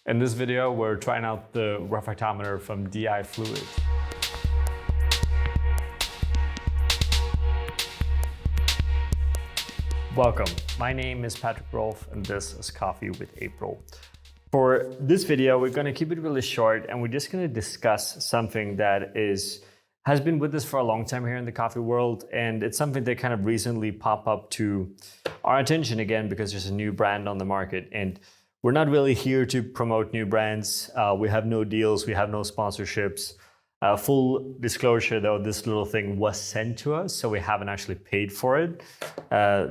In this video, we're trying out the refractometer from DiFluid. Welcome, my name is Patrick Rolfe and this is Coffee with April. For this video, we're going to keep it really short and we're just going to discuss something that has been with us for a long time here in the coffee world, and it's something that kind of recently popped up to our attention again because there's a new brand on the market. And we're not really here to promote new brands. We have no deals, we have no sponsorships. Full disclosure though, this little thing was sent to us, so we haven't actually paid for it.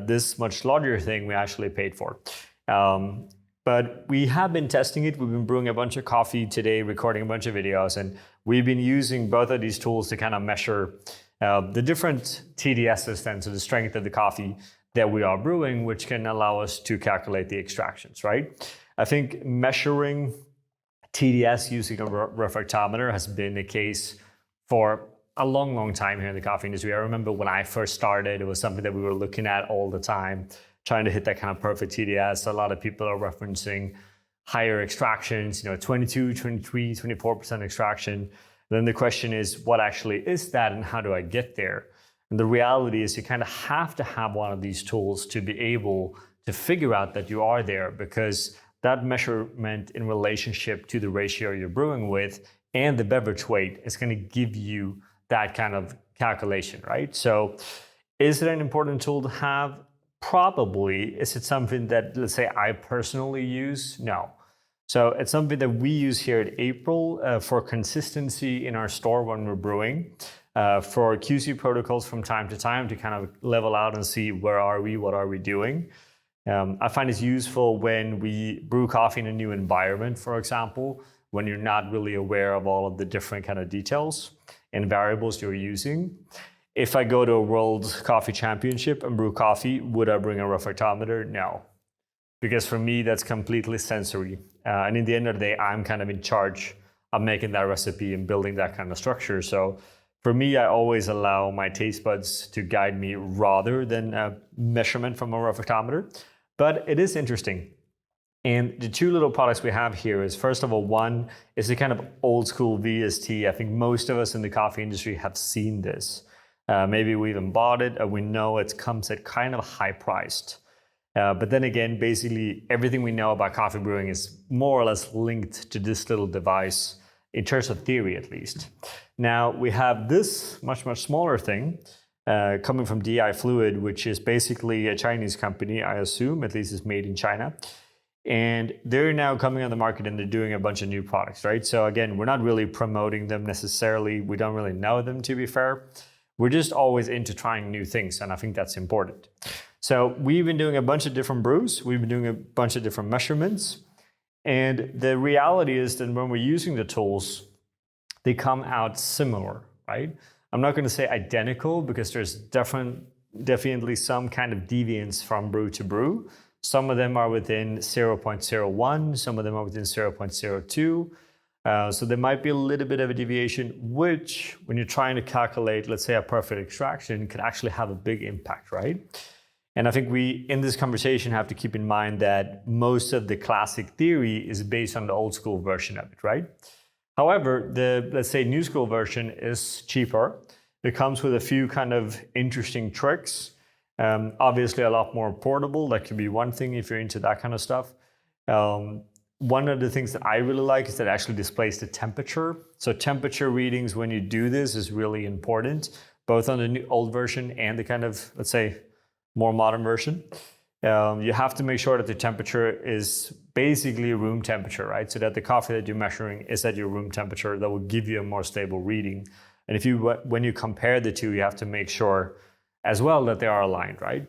This much larger thing we actually paid for. But we have been testing it. We've been brewing a bunch of coffee today, recording a bunch of videos, and we've been using both of these tools to kind of measure the different TDSs then, so the strength of the coffee that we are brewing, which can allow us to calculate the extractions, right? I think measuring TDS using a refractometer has been the case for a long, long time here in the coffee industry. I remember when I first started, it was something that we were looking at all the time, trying to hit that kind of perfect TDS. A lot of people are referencing higher extractions, 22, 23, 24% extraction. Then the question is, what actually is that and how do I get there? And the reality is you kind of have to have one of these tools to be able to figure out that you are there, because that measurement in relationship to the ratio you're brewing with and the beverage weight is going to give you that kind of calculation, right? So is it an important tool to have? Probably. Is it something that, let's say, I personally use? No. So it's something that we use here at April for consistency in our store when we're brewing. For QC protocols from time to time to kind of level out and see where are we, what are we doing. I find it's useful when we brew coffee in a new environment, for example, when you're not really aware of all of the different kind of details and variables you're using. If I go to a World Coffee Championship and brew coffee, would I bring a refractometer? No, because for me, that's completely sensory. And in the end of the day, I'm kind of in charge of making that recipe and building that kind of structure. So for me, I always allow my taste buds to guide me rather than a measurement from a refractometer. But it is interesting. And the two little products we have here is, first of all, one is the kind of old school VST. I think most of us in the coffee industry have seen this. Maybe we even bought it, or we know it comes at kind of high priced. But then again, basically everything we know about coffee brewing is more or less linked to this little device, in terms of theory at least. Now we have this much, much smaller thing coming from DiFluid, which is basically a Chinese company, I assume, at least it's made in China. And they're now coming on the market and they're doing a bunch of new products, right? So again, we're not really promoting them necessarily. We don't really know them, to be fair. We're just always into trying new things, and I think that's important. So we've been doing a bunch of different brews. We've been doing a bunch of different measurements. And the reality is that when we're using the tools, they come out similar, right? I'm not going to say identical because there's definitely some kind of deviance from brew to brew. Some of them are within 0.01, some of them are within 0.02. So there might be a little bit of a deviation, which when you're trying to calculate, let's say, a perfect extraction, could actually have a big impact, right? And I think we, in this conversation, have to keep in mind that most of the classic theory is based on the old school version of it, right? However, the, let's say, new school version is cheaper. It comes with a few kind of interesting tricks. Obviously, a lot more portable. That could be one thing if you're into that kind of stuff. One of the things that I really like is that it actually displays the temperature. So temperature readings when you do this is really important, both on the new, old version and the kind of, let's say, more modern version. You have to make sure that the temperature is basically room temperature, right? So that the coffee that you're measuring is at your room temperature. That will give you a more stable reading. And when you compare the two, you have to make sure as well that they are aligned, right?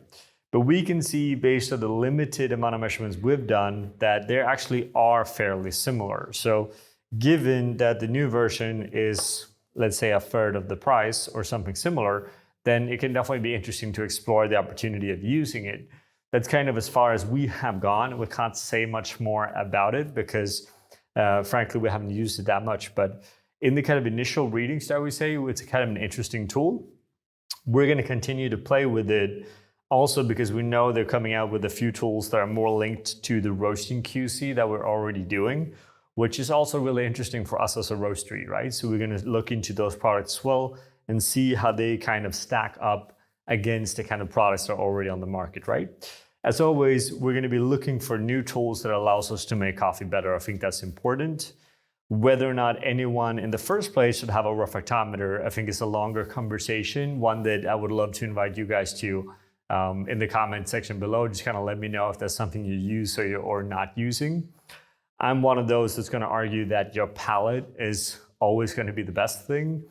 But we can see, based on the limited amount of measurements we've done, that they actually are fairly similar. So given that the new version is, let's say, a third of the price or something similar, then it can definitely be interesting to explore the opportunity of using it. That's kind of as far as we have gone. We can't say much more about it because, frankly, we haven't used it that much. But in the kind of initial readings that we say, it's kind of an interesting tool. We're going to continue to play with it Also because we know they're coming out with a few tools that are more linked to the roasting QC that we're already doing, which is also really interesting for us as a roastery, right? So we're going to look into those products as well and see how they kind of stack up against the kind of products that are already on the market, right? As always, we're going to be looking for new tools that allows us to make coffee better. I think that's important. Whether or not anyone in the first place should have a refractometer, I think is a longer conversation, one that I would love to invite you guys to in the comment section below. Just kind of let me know if that's something you use or not using. I'm one of those that's going to argue that your palate is always going to be the best thing.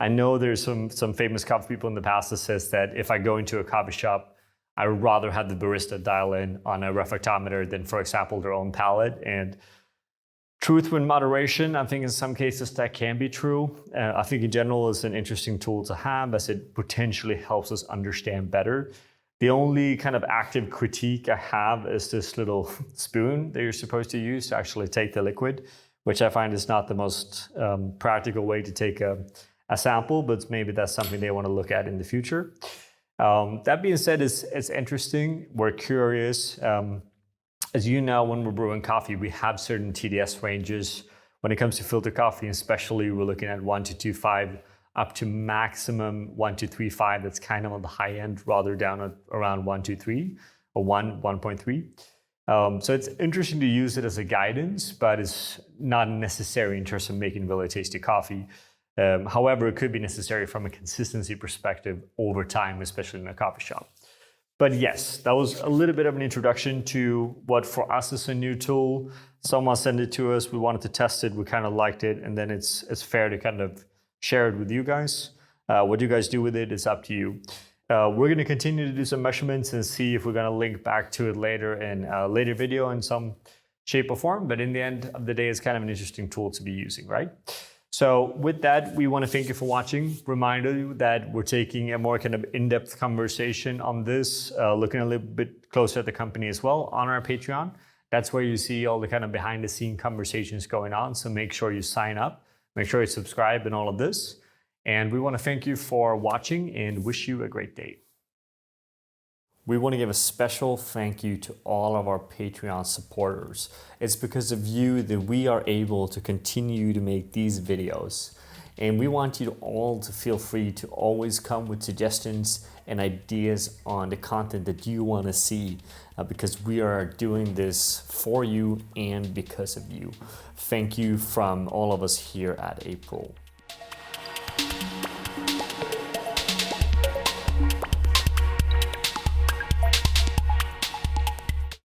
I know there's some famous coffee people in the past that says that if I go into a coffee shop, I would rather have the barista dial in on a refractometer than, for example, their own palate. And truth with moderation, I think in some cases that can be true. I think in general it's an interesting tool to have as it potentially helps us understand better. The only kind of active critique I have is this little spoon that you're supposed to use to actually take the liquid, which I find is not the most practical way to take a sample, but maybe that's something they want to look at in the future. That being said, it's interesting. We're curious. As you know, when we're brewing coffee, we have certain TDS ranges. When it comes to filter coffee, especially, we're looking at 1,225 up to maximum 1,235. That's kind of on the high end, rather down at around 1,23 or 1.3. So it's interesting to use it as a guidance, but it's not necessary in terms of making really tasty coffee. However, it could be necessary from a consistency perspective over time, especially in a coffee shop. But yes, that was a little bit of an introduction to what for us is a new tool. Someone sent it to us, we wanted to test it, we kind of liked it, and then it's fair to kind of share it with you guys. What you guys do with it is up to you. We're going to continue to do some measurements and see if we're going to link back to it later in a later video in some shape or form. But in the end of the day, it's kind of an interesting tool to be using, right? So with that, we want to thank you for watching. Reminder you that we're taking a more kind of in-depth conversation on this, looking a little bit closer at the company as well on our Patreon. That's where you see all the kind of behind the scene conversations going on. So make sure you sign up, make sure you subscribe and all of this. And we want to thank you for watching and wish you a great day. We want to give a special thank you to all of our Patreon supporters. It's because of you that we are able to continue to make these videos. And we want you all to feel free to always come with suggestions and ideas on the content that you want to see, because we are doing this for you and because of you. Thank you from all of us here at April.